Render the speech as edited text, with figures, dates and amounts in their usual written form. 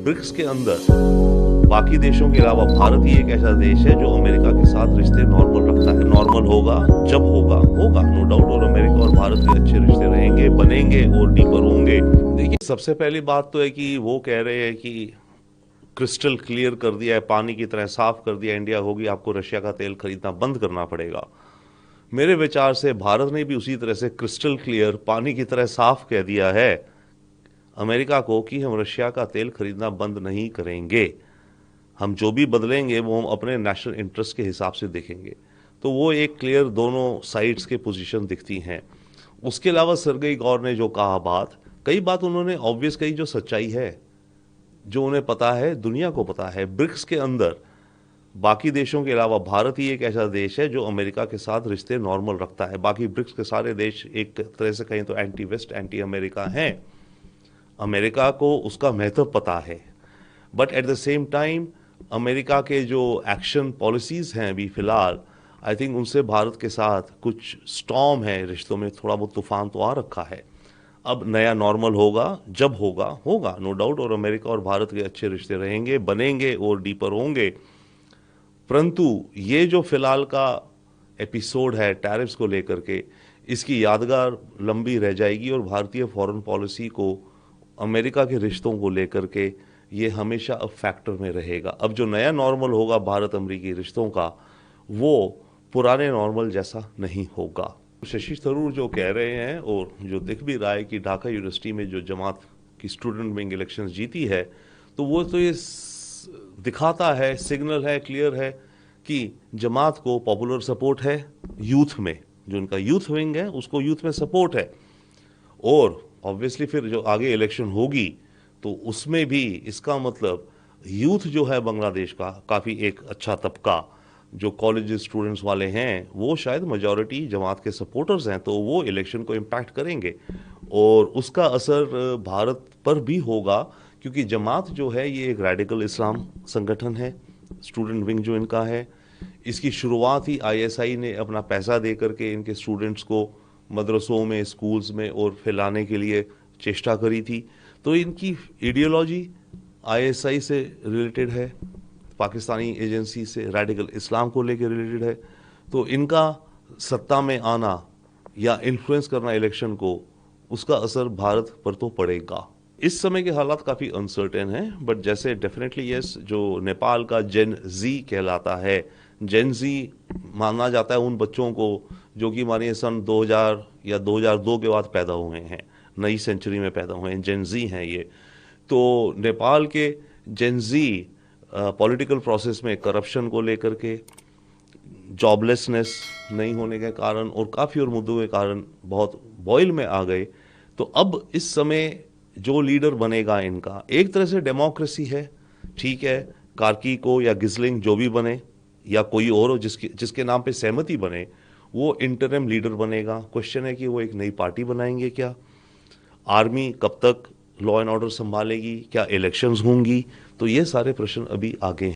BRICS के अंदर बाकी देशों के अलावा भारत ही एक ऐसा देश है जो अमेरिका के साथ रिश्ते नॉर्मल रखता है। नॉर्मल होगा जब होगा नो डाउट। और अमेरिका और भारत के अच्छे रिश्ते रहेंगे, बनेंगे और डीपर होंगे। देखिए, सबसे पहली बात तो है कि वो कह रहे हैं कि क्रिस्टल क्लियर कर दिया है, पानी की तरह साफ कर दिया इंडिया होगी, आपको रशिया का तेल खरीदना बंद करना पड़ेगा। मेरे विचार से भारत ने भी उसी तरह से क्रिस्टल क्लियर पानी की तरह साफ कह दिया है अमेरिका को कि हम रशिया का तेल खरीदना बंद नहीं करेंगे। हम जो भी बदलेंगे वो हम अपने नेशनल इंटरेस्ट के हिसाब से देखेंगे। तो वो एक क्लियर दोनों साइड्स के पोजीशन दिखती हैं। उसके अलावा सरगई गौर ने जो कहा बात, कई बात उन्होंने ऑब्वियस कही जो सच्चाई है, जो उन्हें पता है, दुनिया को पता है। ब्रिक्स के अंदर बाकी देशों के अलावा भारत ही एक ऐसा देश है जो अमेरिका के साथ रिश्ते नॉर्मल रखता है। बाकी ब्रिक्स के सारे देश एक तरह से कहें तो एंटी वेस्ट, एंटी अमेरिका हैं। अमेरिका को उसका महत्व पता है, but at the same time America के जो एक्शन पॉलिसीज हैं अभी फिलहाल, आई थिंक उनसे भारत के साथ कुछ स्टॉर्म है रिश्तों में, थोड़ा बहुत तूफान तो आ रखा है। अब नया नॉर्मल होगा जब होगा नो डाउट। और अमेरिका और भारत के अच्छे रिश्ते रहेंगे, बनेंगे और डीपर होंगे। परंतु ये जो फिलहाल का एपिसोड है टैरिफ्स को लेकर के, इसकी यादगार लंबी रह जाएगी और भारतीय फॉरेन पॉलिसी को अमेरिका के रिश्तों को लेकर के ये हमेशा अब फैक्टर में रहेगा। अब जो नया नॉर्मल होगा भारत अमेरिकी रिश्तों का, वो पुराने नॉर्मल जैसा नहीं होगा। शशि थरूर जो कह रहे हैं और जो दिख भी रहा है कि ढाका यूनिवर्सिटी में जो जमात की स्टूडेंट विंग इलेक्शन जीती है, तो वो तो ये दिखाता है, सिग्नल है, क्लियर है कि जमात को पॉपुलर सपोर्ट है यूथ में। जो उनका यूथ विंग है उसको यूथ में सपोर्ट है। और ऑब्वियसली फिर जो आगे इलेक्शन होगी तो उसमें भी इसका मतलब यूथ जो है बांग्लादेश का काफ़ी एक अच्छा तबका, जो कॉलेज स्टूडेंट्स वाले हैं, वो शायद मेजॉरिटी जमात के सपोर्टर्स हैं, तो वो इलेक्शन को इम्पैक्ट करेंगे और उसका असर भारत पर भी होगा। क्योंकि जमात जो है ये एक रेडिकल इस्लाम संगठन है, स्टूडेंट विंग जो इनका है, इसकी शुरुआत ही आईएसआई ने अपना पैसा दे करके इनके स्टूडेंट्स को मदरसों में, स्कूल्स में और फैलाने के लिए चेष्टा करी थी। तो इनकी आइडियोलॉजी आईएसआई से रिलेटेड है, पाकिस्तानी एजेंसी से रेडिकल इस्लाम को लेकर रिलेटेड है। तो इनका सत्ता में आना या इन्फ्लुएंस करना इलेक्शन को, उसका असर भारत पर तो पड़ेगा। इस समय के हालात काफ़ी अनसर्टेन हैं, बट जैसे डेफिनेटली यस, जो नेपाल का जेन जी कहलाता है, जेन जी माना जाता है उन बच्चों को जो कि मानिए सन 2000 या 2002 के बाद पैदा हुए हैं, नई सेंचुरी में पैदा हुए हैं, जेन जी हैं ये। तो नेपाल के जेन जी पॉलिटिकल प्रोसेस में करप्शन को लेकर के, जॉबलेसनेस नहीं होने के कारण और काफ़ी और मुद्दों के कारण बहुत बॉयल में आ गए। तो अब इस समय जो लीडर बनेगा इनका, एक तरह से डेमोक्रेसी है, ठीक है, कार्की को या गिस्लिंग जो भी बने या कोई और हो जिसके नाम पे सहमति बने, वो इंटरिम लीडर बनेगा। क्वेश्चन है कि वो एक नई पार्टी बनाएंगे क्या, आर्मी कब तक लॉ एंड ऑर्डर संभालेगी, क्या इलेक्शंस होंगी, तो ये सारे प्रश्न अभी आगे हैं।